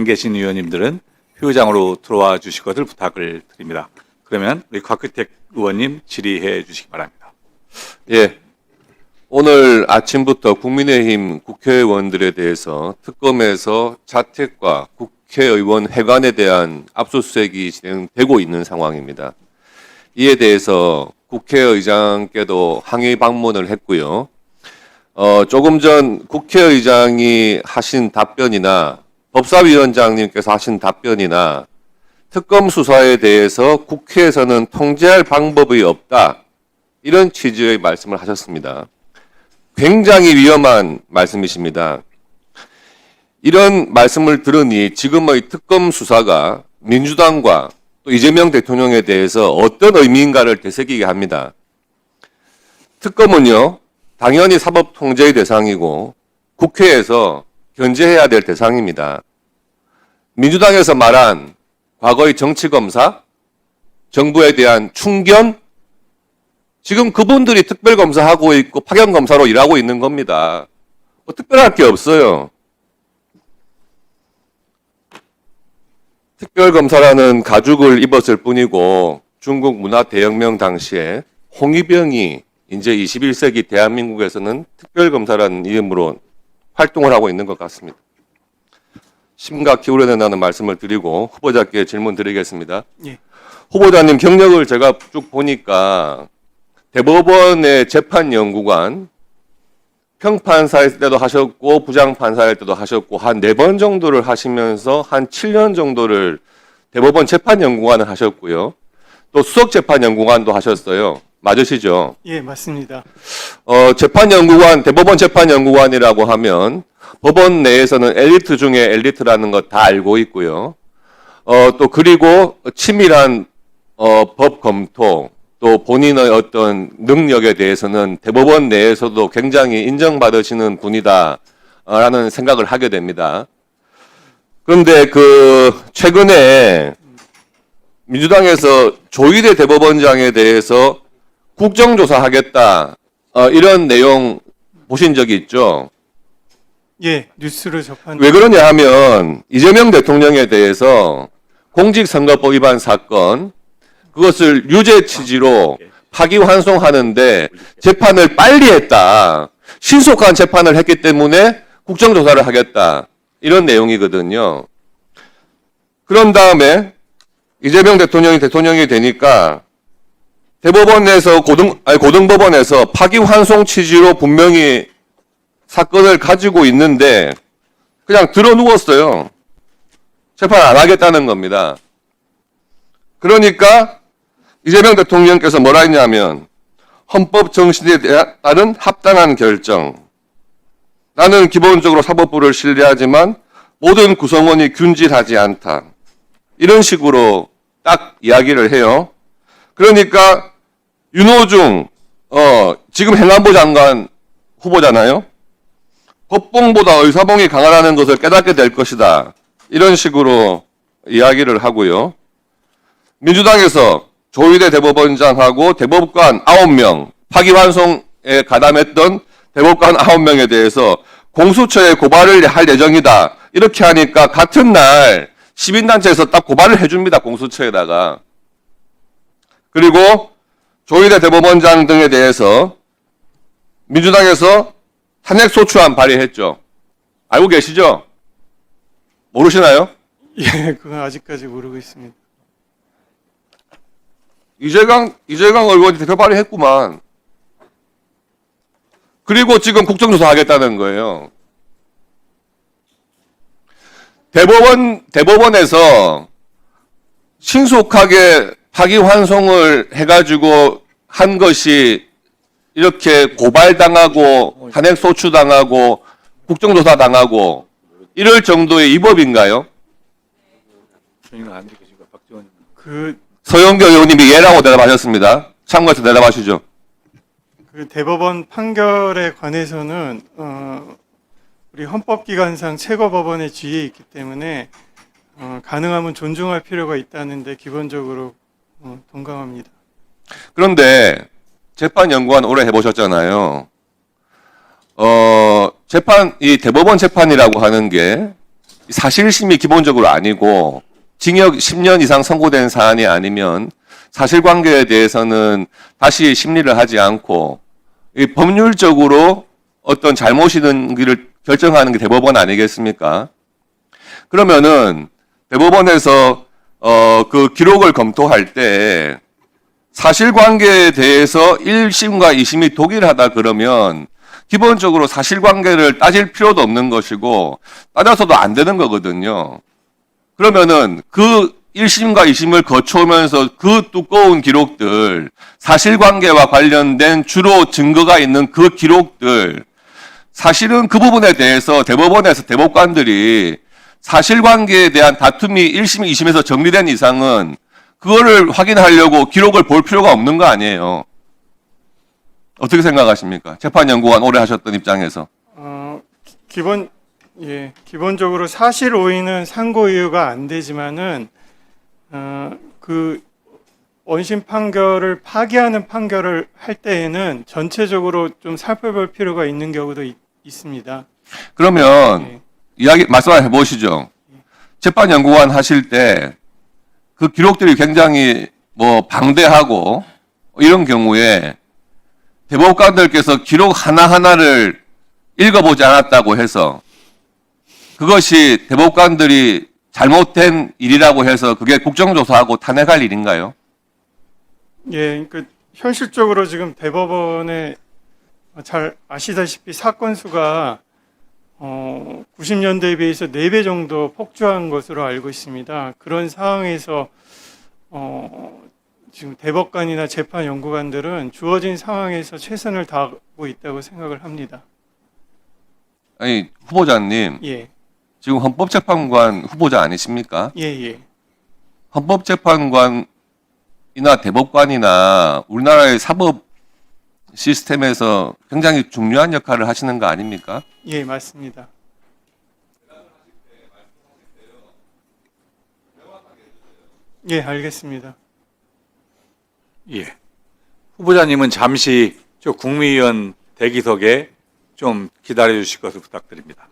계신 의원님들은 표의장으로 들어와 주실 것을 부탁을 드립니다. 그러면 우리 곽규택 의원님 질의해 주시기 바랍니다. 예. 오늘 아침부터 국민의힘 국회의원들에 대해서 특검에서 자택과 국회의원 회관에 대한 압수수색이 진행되고 있는 상황입니다. 이에 대해서 국회의장께도 항의 방문을 했고요. 조금 전 국회의장이 하신 답변이나 법사위원장님께서 하신 답변이나 특검 수사에 대해서 국회에서는 통제할 방법이 없다. 이런 취지의 말씀을 하셨습니다. 굉장히 위험한 말씀이십니다. 이런 말씀을 들으니 지금의 특검 수사가 민주당과 또 이재명 대통령에 대해서 어떤 의미인가를 되새기게 합니다. 특검은요, 당연히 사법 통제의 대상이고 국회에서 견제해야 될 대상입니다. 민주당에서 말한 과거의 정치검사, 정부에 대한 충견, 지금 그분들이 특별검사하고 있고 파견검사로 일하고 있는 겁니다. 뭐 특별할 게 없어요. 특별검사라는 가죽을 입었을 뿐이고 중국 문화대혁명 당시에 홍위병이 이제 21세기 대한민국에서는 특별검사라는 이름으로 활동을 하고 있는 것 같습니다. 심각히 우려된다는 말씀을 드리고 후보자께 질문 드리겠습니다. 예. 후보자님 경력을 제가 쭉 보니까 대법원의 재판연구관, 평판사일 때도 하셨고 부장판사일 때도 하셨고 한 4번 정도를 하시면서 한 7년 정도를 대법원 재판연구관을 하셨고요. 또 수석재판연구관도 하셨어요. 맞으시죠? 예, 맞습니다. 대법원 재판연구관이라고 하면 법원 내에서는 엘리트 중에 엘리트라는 거 다 알고 있고요. 또 그리고 치밀한 법 검토, 또 본인의 어떤 능력에 대해서는 대법원 내에서도 굉장히 인정받으시는 분이다라는 생각을 하게 됩니다. 그런데 최근에 민주당에서 조희대 대법원장에 대해서 국정조사하겠다 이런 내용 보신 적이 있죠? 예, 뉴스를 접한. 왜 그러냐 하면 이재명 대통령에 대해서 공직선거법 위반 사건 그것을 유죄 취지로 파기환송하는데 재판을 빨리 했다. 신속한 재판을 했기 때문에 국정조사를 하겠다. 이런 내용이거든요. 그런 다음에 이재명 대통령이 되니까 대법원 내에서 고등법원에서 파기환송 취지로 분명히 사건을 가지고 있는데 그냥 들어 누웠어요. 재판 안 하겠다는 겁니다. 그러니까 이재명 대통령께서 뭐라 했냐면 헌법 정신에 따른 합당한 결정. 나는 기본적으로 사법부를 신뢰하지만 모든 구성원이 균질하지 않다. 이런 식으로 딱 이야기를 해요. 그러니까 윤호중 지금 행안부 장관 후보잖아요. 법봉보다 의사봉이 강하다는 것을 깨닫게 될 것이다. 이런 식으로 이야기를 하고요. 민주당에서 조희대 대법원장하고 대법관 9명, 파기환송에 가담했던 대법관 9명에 대해서 공수처에 고발을 할 예정이다. 이렇게 하니까 같은 날 시민단체에서 딱 고발을 해줍니다. 공수처에다가. 그리고 조희대 대법원장 등에 대해서 민주당에서 탄핵소추안 발의했죠. 알고 계시죠? 모르시나요? 예, 그건 아직까지 모르고 있습니다. 이재강 의원이 대표 발의했구만. 그리고 지금 국정조사 하겠다는 거예요. 대법원에서 신속하게 파기환송을 해가지고 한 것이 이렇게 고발당하고 탄핵소추당하고 국정조사 당하고 이럴 정도의 위법인가요? 서영교 의원님이 예라고 대답하셨습니다. 참고해서 대답하시죠. 그 대법원 판결에 관해서는 우리 헌법기관상 최고법원의 지위에 있기 때문에 가능하면 존중할 필요가 있다는데 기본적으로 동감합니다. 그런데 재판연구원 오래 해보셨잖아요. 이 대법원 재판이라고 하는 게 사실심이 기본적으로 아니고 징역 10년 이상 선고된 사안이 아니면 사실관계에 대해서는 다시 심리를 하지 않고 이 법률적으로 어떤 잘못이든지를 결정하는 게 대법원 아니겠습니까? 그러면은 대법원에서 그 기록을 검토할 때 사실관계에 대해서 1심과 2심이 동일하다 그러면 기본적으로 사실관계를 따질 필요도 없는 것이고 따져서도 안 되는 거거든요. 그러면은 그 1심과 2심을 거쳐오면서 그 두꺼운 기록들, 사실관계와 관련된 주로 증거가 있는 그 기록들, 사실은 그 부분에 대해서 대법원에서 대법관들이 사실관계에 대한 다툼이 1심, 2심에서 정리된 이상은 그거를 확인하려고 기록을 볼 필요가 없는 거 아니에요. 어떻게 생각하십니까? 재판연구원 오래 하셨던 입장에서. 기본적으로 사실 오인은 상고 이유가 안 되지만은 그 원심 판결을 파기하는 판결을 할 때에는 전체적으로 좀 살펴볼 필요가 있는 경우도 있습니다. 그러면 이야기 말씀해 보시죠. 재판연구원 하실 때 그 기록들이 굉장히 뭐 방대하고 이런 경우에 대법관들께서 기록 하나하나를 읽어보지 않았다고 해서 그것이 대법관들이 잘못된 일이라고 해서 그게 국정조사하고 탄핵할 일인가요? 예, 그 현실적으로 지금 대법원에 잘 아시다시피 사건 수가 90년대에 비해서 4배 정도 폭주한 것으로 알고 있습니다. 그런 상황에서 지금 대법관이나 재판 연구관들은 주어진 상황에서 최선을 다하고 있다고 생각을 합니다. 아니 후보자님, 예, 지금 헌법재판관 후보자 아니십니까? 예. 헌법재판관이나 대법관이나 우리나라의 사법 시스템에서 굉장히 중요한 역할을 하시는 거 아닙니까? 예, 맞습니다. 예, 알겠습니다. 예. 후보자님은 잠시 저 국무위원 대기석에 좀 기다려 주실 것을 부탁드립니다.